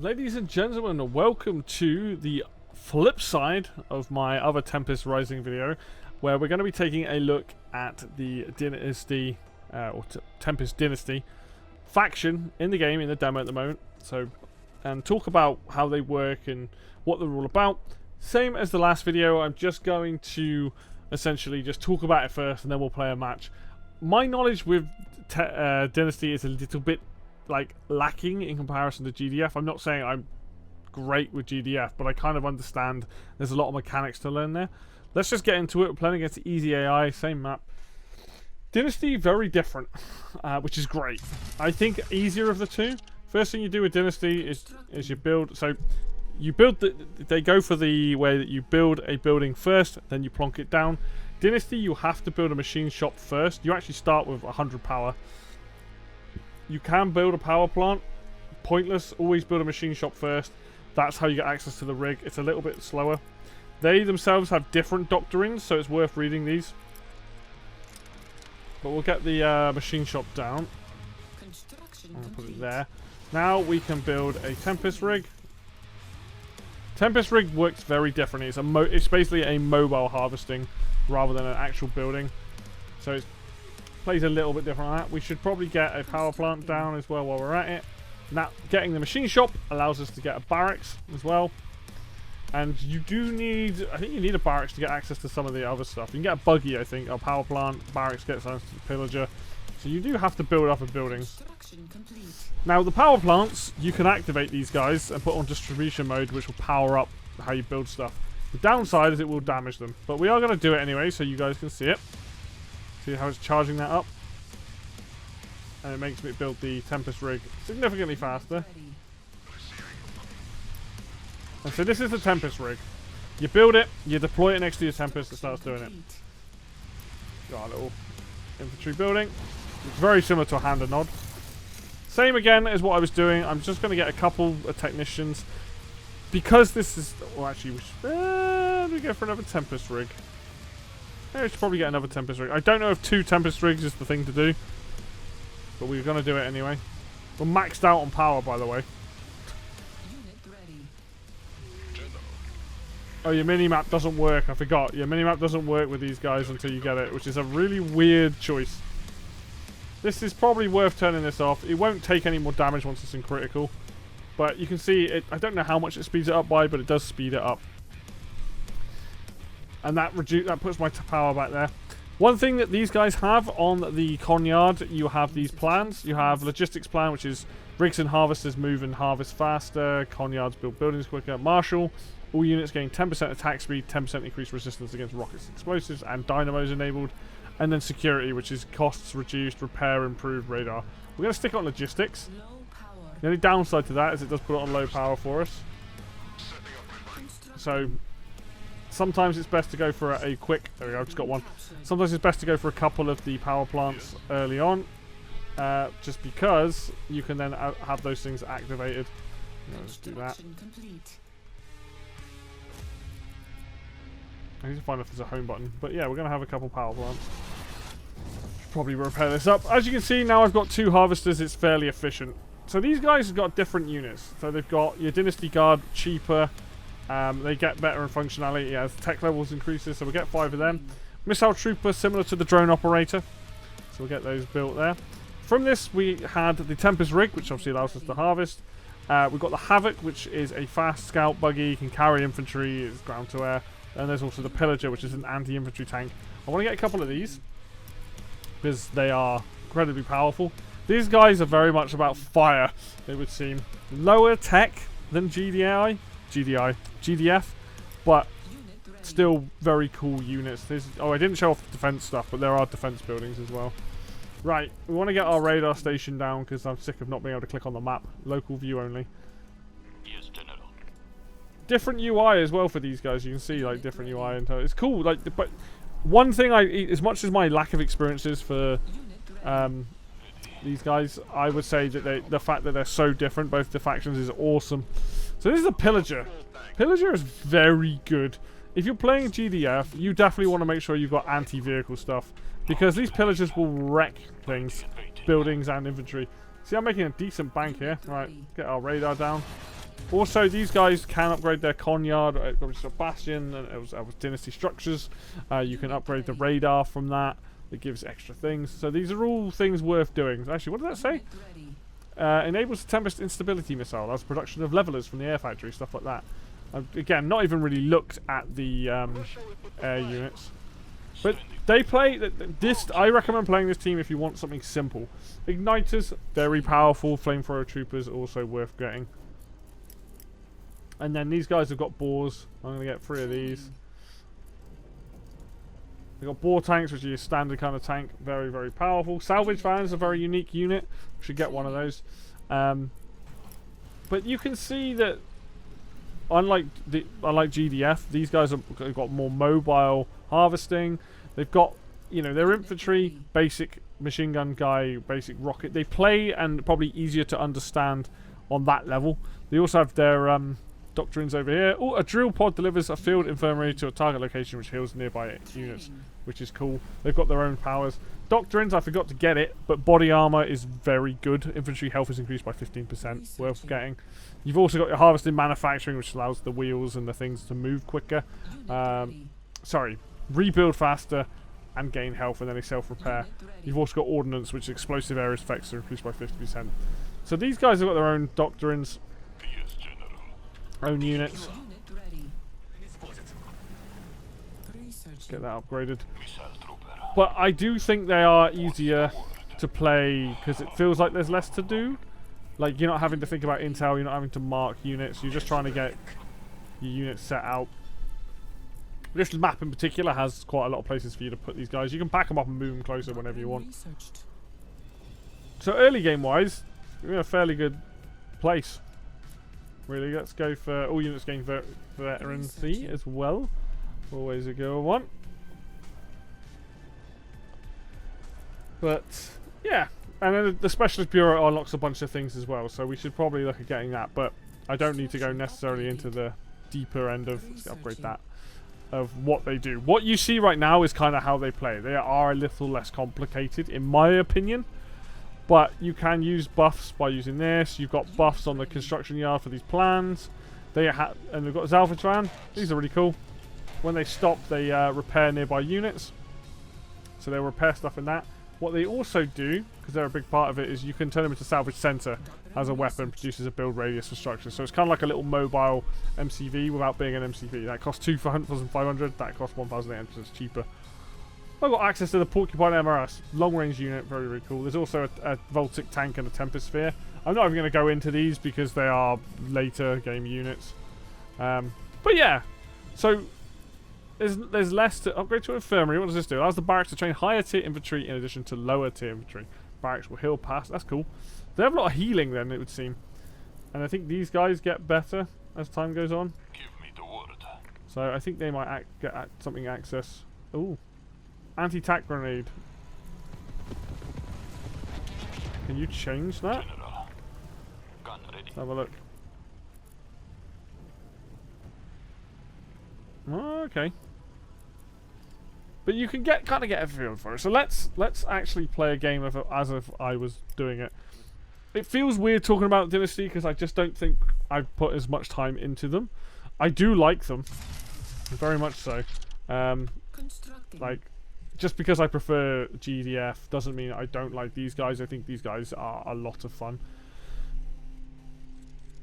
Ladies and gentlemen, welcome to the flip side of my other Tempest Rising video, where we're going to be taking a look at the Dynasty, Tempest Dynasty faction in the game, in the demo at the moment. And talk about how they work and what they're all about. Same as the last video, I'm just going to essentially just talk about it first and then we'll play a match. My knowledge with Dynasty is a little bit lacking in comparison to GDF. I'm not saying I'm great with GDF, but I kind of understand there's a lot of mechanics to learn there. Let's just get into it. We're playing against easy AI, same map. Dynasty, very different, which is great. I think easier of the two. First thing you do with Dynasty is you build. So you build they go for the way that you build a building first, then you plonk it down. Dynasty, you have to build a machine shop first. You actually start with 100 power. You can build a power plant. Pointless. Always build a machine shop first. That's how you get access to the rig. It's a little bit slower. They themselves have different doctrines, so it's worth reading these. But we'll get the machine shop down. I'll put it there. Now we can build a Tempest rig. Tempest rig works very differently. It's basically a mobile harvesting rather than an actual building. So it plays a little bit different on that. We should probably get a power plant down as well while we're at it. Now, getting the machine shop allows us to get a barracks as well. And you do need, I think you need a barracks to get access to some of the other stuff. You can get a buggy, I think, a power plant, barracks gets access to the pillager. So you do have to build up a building. Now, the power plants, you can activate these guys and put on distribution mode, which will power up how you build stuff. The downside is it will damage them. But we are going to do it anyway, so you guys can see it. See how it's charging that up? And it makes me build the Tempest rig significantly faster. And so this is the Tempest rig. You build it, you deploy it next to your Tempest, it starts doing it. Got a little infantry building. It's very similar to a hand and nod. Same again as what I was doing. I'm just going to get a couple of technicians. Because this is... Well, actually, we go for another Tempest rig. Yeah, we should probably get another Tempest rig. I don't know if 2 Tempest rigs is the thing to do. But we're going to do it anyway. We're maxed out on power, by the way. Oh, your minimap doesn't work. I forgot. Your minimap doesn't work with these guys until you get it, which is a really weird choice. This is probably worth turning this off. It won't take any more damage once it's in critical. But you can see, it. I don't know how much it speeds it up by, but it does speed it up. And that puts my power back there. One thing that these guys have on the Conyard, you have these plans. You have logistics plan, which is rigs and harvesters move and harvest faster. Conyards build buildings quicker. Marshal, all units gain 10% attack speed, 10% increased resistance against rockets, explosives, and dynamos enabled. And then security, which is costs reduced, repair improved, radar. We're going to stick on logistics. The only downside to that is it does put it on low power for us. So sometimes it's best to go for a quick... There we go, I've just got one. Sometimes it's best to go for a couple of the power plants early on. Just because you can then have those things activated. Let's do that. I need to find if there's a home button. But yeah, we're going to have a couple power plants. Probably repair this up. As you can see, now I've got 2 harvesters. It's fairly efficient. So these guys have got different units. So they've got your Dynasty Guard, cheaper. They get better in functionality as tech levels increases. So we'll get 5 of them. Missile Trooper, similar to the Drone Operator. So we'll get those built there. From this, we had the Tempest rig, which obviously allows us to harvest. We've got the Havoc, which is a fast scout buggy. You can carry infantry. It's ground to air. And there's also the Pillager, which is an anti-infantry tank. I want to get a couple of these because they are incredibly powerful. These guys are very much about fire, it would seem. Lower tech than GDF, but still very cool units. I didn't show off the defense stuff, but there are defense buildings as well. Right, we want to get our radar station down because I'm sick of not being able to click on the map. Local view only. Yes, General. Different UI as well for these guys. You can see like different UI and it's cool. But one thing as much as my lack of experience is for these guys, I would say that the fact that they're so different, both the factions, is awesome. So this is a Pillager. Pillager is very good. If you're playing GDF, you definitely want to make sure you've got anti-vehicle stuff because these Pillagers will wreck things, buildings and infantry. See, I'm making a decent bank here. Right, get our radar down. Also, these guys can upgrade their Conyard, which is a bastion, and it was dynasty structures. You can upgrade the radar from that. It gives extra things. So these are all things worth doing. Actually, what did that say? Enables the Tempest instability missile. That's production of levelers from the air factory, stuff like that. Again, not even really looked at the air units. But they play this. I recommend playing this team if you want something simple. Igniters, very powerful. Flamethrower troopers, also worth getting. And then these guys have got boars. I'm going to get 3 of these. They've got boar tanks, which is your standard kind of tank. Very, very powerful. Salvage vans, a very unique unit. Should get one of those. But you can see that unlike GDF, these guys have got more mobile harvesting. They've got, you know, their infantry, basic machine gun guy, basic rocket. They play and probably easier to understand on that level. They also have their doctrines over here. Oh, a drill pod delivers a field infirmary to a target location which heals nearby units, which is cool. They've got their own powers. Doctrines, I forgot to get it, but body armor is very good. Infantry health is increased by 15%, worth getting. You've also got your harvesting manufacturing, which allows the wheels and the things to move quicker. Rebuild faster and gain health, and then they self-repair. You've also got ordnance, which explosive areas effects are increased by 50%. So these guys have got their own doctrines, own units. Get that upgraded. But I do think they are easier to play because it feels like there's less to do. Like, you're not having to think about intel, you're not having to mark units, you're just trying to get your units set out. This map in particular has quite a lot of places for you to put these guys. You can pack them up and move them closer whenever you want. So early game wise, we're in a fairly good place. Really, let's go for all units gain veterancy as well. Always a good one. But yeah, and then the Specialist Bureau unlocks a bunch of things as well, so we should probably look at getting that. But I don't need to go necessarily into the deeper end of, let's upgrade that, of what they do. What you see right now is kind of how they play. They are a little less complicated, in my opinion. But you can use buffs by using this. You've got buffs on the construction yard for these plans. And they've got Zalvatran. These are really cool. When they stop, they repair nearby units. So they'll repair stuff in that. What they also do, because they're a big part of it, is you can turn them into Salvage Center as a weapon, produces a build radius for structures. So it's kind of like a little mobile MCV without being an MCV. That costs 2,500. That costs 1,800. It's cheaper. I've got access to the Porcupine MRS. Long range unit, very, very cool. There's also a Voltic tank and a Tempest Sphere. I'm not even going to go into these because they are later game units. But yeah, so there's less to upgrade to infirmary. What does this do? It allows the barracks to train higher tier infantry in addition to lower tier infantry. Barracks will heal past. That's cool. They have a lot of healing then, it would seem. And I think these guys get better as time goes on. Give me the word. So I think they might get something access. Ooh. Anti-tac grenade. Can you change that? General. Gun ready. Let's have a look. Oh, okay. But you can kind of get a feel for it. So let's actually play a game of it as if I was doing it. It feels weird talking about Dynasty because I just don't think I've put as much time into them. I do like them, very much so. Like, just because I prefer GDF doesn't mean I don't like these guys. I think these guys are a lot of fun.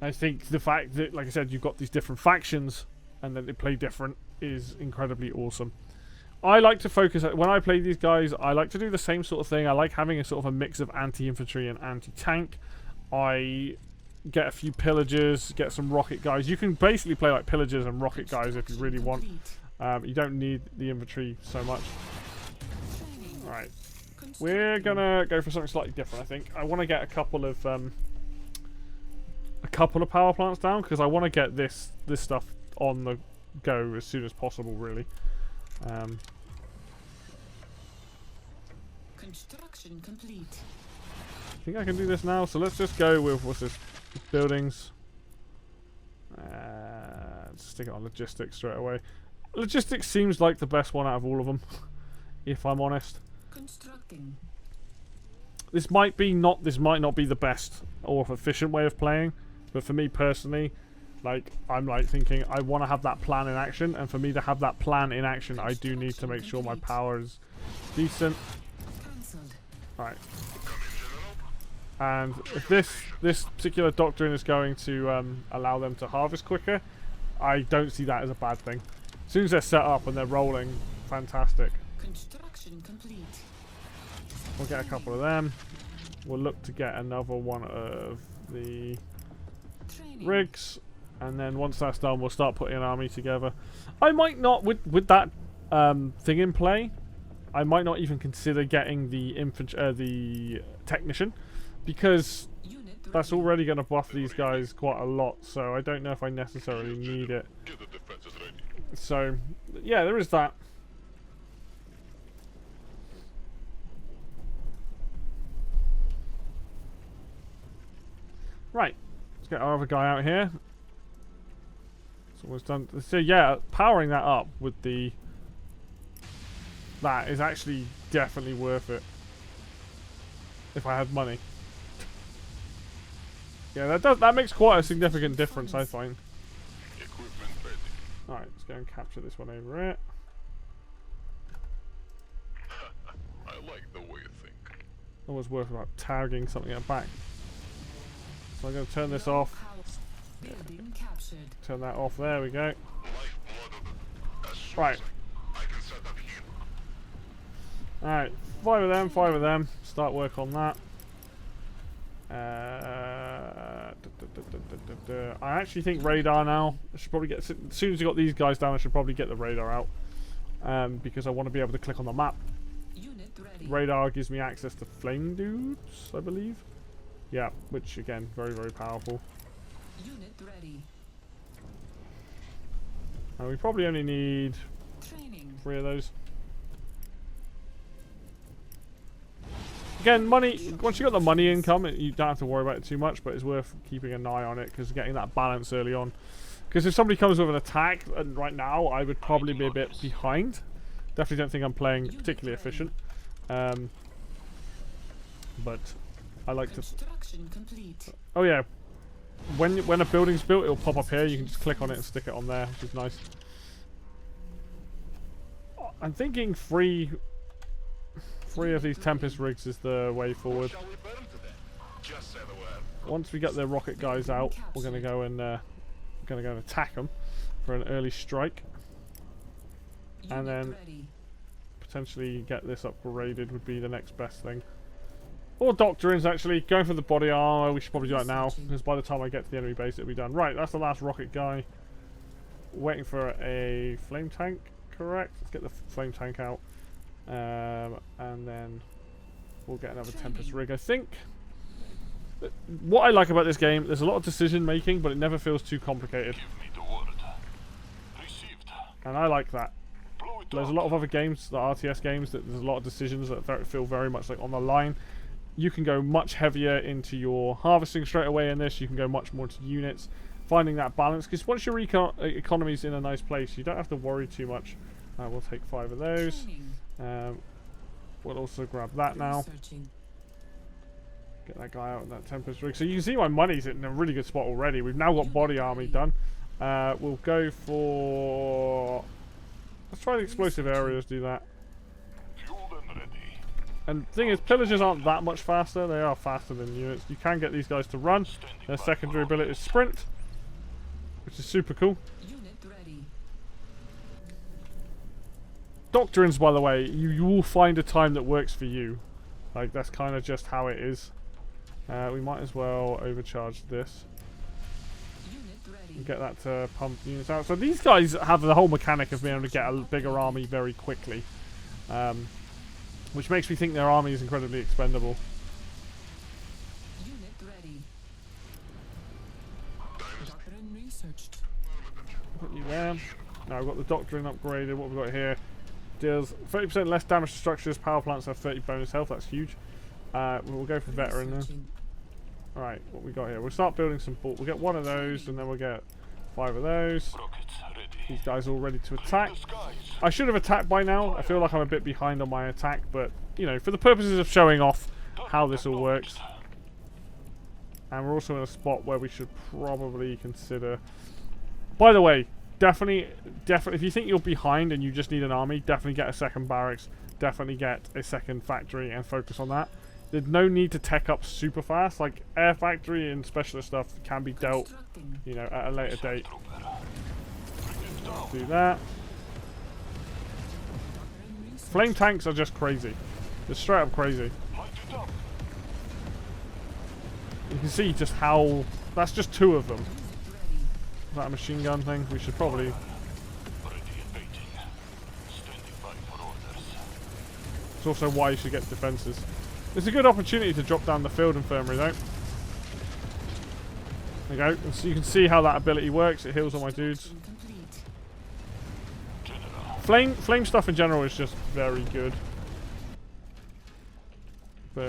I think the fact that, like I said, you've got these different factions and then they play different is incredibly awesome. I like to focus, when I play these guys, I like to do the same sort of thing. I like having a sort of a mix of anti-infantry and anti-tank. I get a few pillagers, get some rocket guys. You can basically play like pillagers and rocket guys if you really want. You don't need the infantry so much. Alright. We're gonna go for something slightly different, I think. I want to get a couple of power plants down because I want to get this stuff on the go as soon as possible, really. Construction complete. I think I can do this now, so let's just go with, what's this, buildings. Stick it on logistics straight away. Logistics seems like the best one out of all of them, if I'm honest. Constructing. This might not be the best or efficient way of playing, but for me personally, Like, I'm like thinking I want to have that plan in action, and for me to have that plan in action, I do need to make sure my power is decent. Cancelled. Right. And if this particular doctrine is going to allow them to harvest quicker, I don't see that as a bad thing. As soon as they're set up and they're rolling, fantastic. Construction complete. We'll get a couple of them. We'll look to get another one of the Training. rigs, and then once that's done, we'll start putting an army together. I might not, with that thing in play, I might not even consider getting the the technician, because Unit that's ready. already going to buff these guys quite a lot. So I don't know if I necessarily need it. Get the defenses ready. So yeah, there is that. Right, let's get our other guy out here. It's almost done. So yeah, powering that up with that is actually definitely worth it. If I had money. Yeah, that makes quite a significant difference, I find. Equipment ready. Alright, let's go and capture this one over here. I like the way you think. Almost worth about tagging something at the back. So I'm going to turn this off. Building captured. Turn that off. There we go. Lifeblood of the Right. I can set up here. Alright, 5 of them, 5 of them. Start work on that. I actually think radar now. I should probably get, as soon as you got these guys down, I should probably get the radar out. Because I want to be able to click on the map. Unit ready. Radar gives me access to flame dudes, I believe. Yeah, which again, very, very powerful. Unit ready. And we probably only need Training. 3 of those. Again, money, once you got the money income, you don't have to worry about it too much, but it's worth keeping an eye on it, because getting that balance early on. Because if somebody comes with an attack, and right now, I would probably be a bit behind. Definitely don't think I'm playing particularly efficient. But I like to... Construction complete. Oh yeah, when a building's built, it'll pop up here. You can just click on it and stick it on there, which is nice. I'm thinking three of these Tempest rigs is the way forward. Shall we burn to them? Just say the word. Once we get the rocket guys out, we're gonna go and attack them for an early strike, and then Ready. potentially get this upgraded would be the next best thing. Or doctrines, actually. Going for the body armor, we should probably do that now, because by the time I get to the enemy base, it'll be done. Right, that's the last rocket guy. Waiting for a flame tank, correct? Let's get the flame tank out. And then we'll get another Tempest rig, I think. What I like about this game, there's a lot of decision making, but it never feels too complicated. Give me the word. Received. And I like that. Blow it There's a up. lot of other games, the RTS games, that there's a lot of decisions that feel very much like on the line. You can go much heavier into your harvesting straight away in this. You can go much more into units. Finding that balance, because once your economy's in a nice place, you don't have to worry too much. We'll take 5 of those. Training. We'll also grab that now. Researching. Get that guy out in that Tempest rig. So you can see my money's in a really good spot already. We've now got body army done. We'll go for... Let's try the explosive areas, do that. Fueled and ready. And the thing is, pillagers aren't that much faster. They are faster than units. You can get these guys to run. Their secondary ability is sprint, which is super cool. Unit ready. Doctrines, by the way, you will find a time that works for you. Like, that's kind of just how it is. We might as well overcharge this Unit ready. and get that to pump units out. So these guys have the whole mechanic of being able to get a bigger army very quickly. Which makes me think their army is incredibly expendable. Unit ready. Doctrine researched. Put you there. Now I've got the doctrine upgraded. What we've got here deals 30% less damage to structures. Power plants have 30 bonus health. That's huge. We'll go for veteran then. Researching. Alright, what we got here? We'll start building some We'll get 1 of those, and then we'll get 5 of those. Rockets ready. These guys all ready to attack. The skies. I should have attacked by now. I feel like I'm a bit behind on my attack, but, you know, for the purposes of showing off how this all works. And we're also in a spot where we should probably consider... By the way, definitely, if you think you're behind and you just need an army, definitely get a second barracks. Definitely get a second factory and focus on that. There's no need to tech up super fast. Like, air factory and specialist stuff can be dealt, Constructing. you know, at a later date. Trooper. Bring it down. Do that. Veteran research. Flame tanks are just crazy. They're straight up crazy. Light it up. You can see just how... That's just 2 of them. Unit ready. Is that a machine gun thing? We should probably... Ready and waiting. Standing by for orders. It's also why you should get defenses. It's a good opportunity to drop down the field infirmary, though. There you go. And so you can see how that ability works. It heals all my dudes. Construction complete. General. Flame stuff in general is just very good. On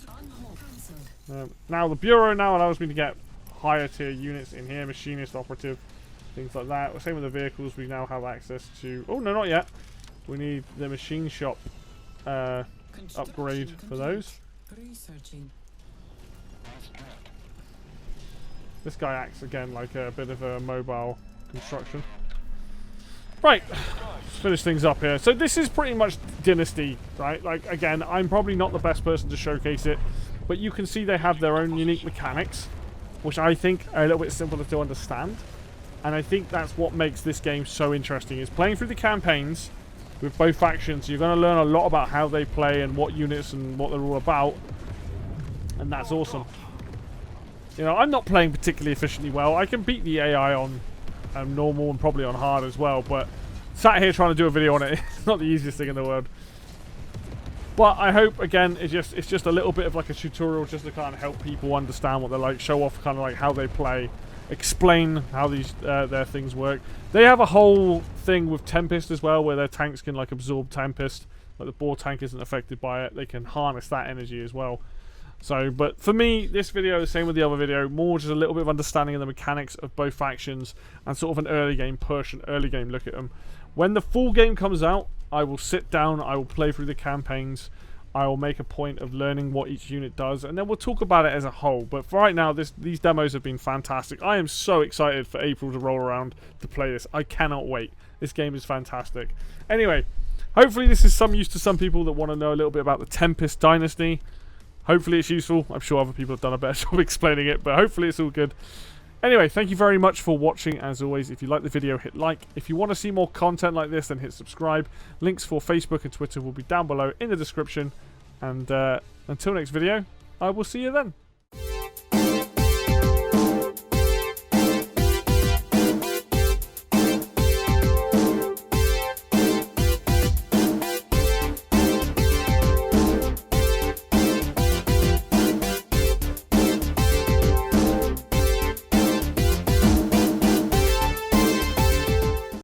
hold. Cancelled. Now the bureau now allows me to get higher tier units in here, machinist, operative, things like that. Same with the vehicles. We now have access to. Oh no, not yet. We need the machine shop upgrade for those. Researching. This guy acts again like a bit of a mobile construction. Right, let's finish things up here. So this is pretty much Dynasty, right? Like, again, I'm probably not the best person to showcase it, but you can see they have their own unique mechanics, which I think are a little bit simpler to understand. And I think that's what makes this game so interesting, is playing through the campaigns with both factions. You're going to learn a lot about how they play and what units and what they're all about. And that's awesome. You know, I'm not playing particularly efficiently well. I can beat the AI on normal and probably on hard as well, but sat here trying to do a video on it, it's not the easiest thing in the world. But I hope, again, it's just a little bit of like a tutorial just to kind of help people understand what they're like, show off kind of like how they play, explain how these their things work. They have a whole thing with Tempest as well, where their tanks can like absorb Tempest. Like the boar tank isn't affected by it. They can harness that energy as well. So, but for me, this video, the same with the other video, more just a little bit of understanding of the mechanics of both factions and sort of an early game push, an early game look at them. When the full game comes out, I will sit down, I will play through the campaigns, I will make a point of learning what each unit does, and then we'll talk about it as a whole. But for right now, these demos have been fantastic. I am so excited for April to roll around to play this. I cannot wait. This game is fantastic. Anyway, hopefully this is some use to some people that want to know a little bit about the Tempest Dynasty. Hopefully it's useful. I'm sure other people have done a better job explaining it, but hopefully it's all good. Anyway, thank you very much for watching. As always, if you like the video, hit like. If you want to see more content like this, then hit subscribe. Links for Facebook and Twitter will be down below in the description. And until next video, I will see you then.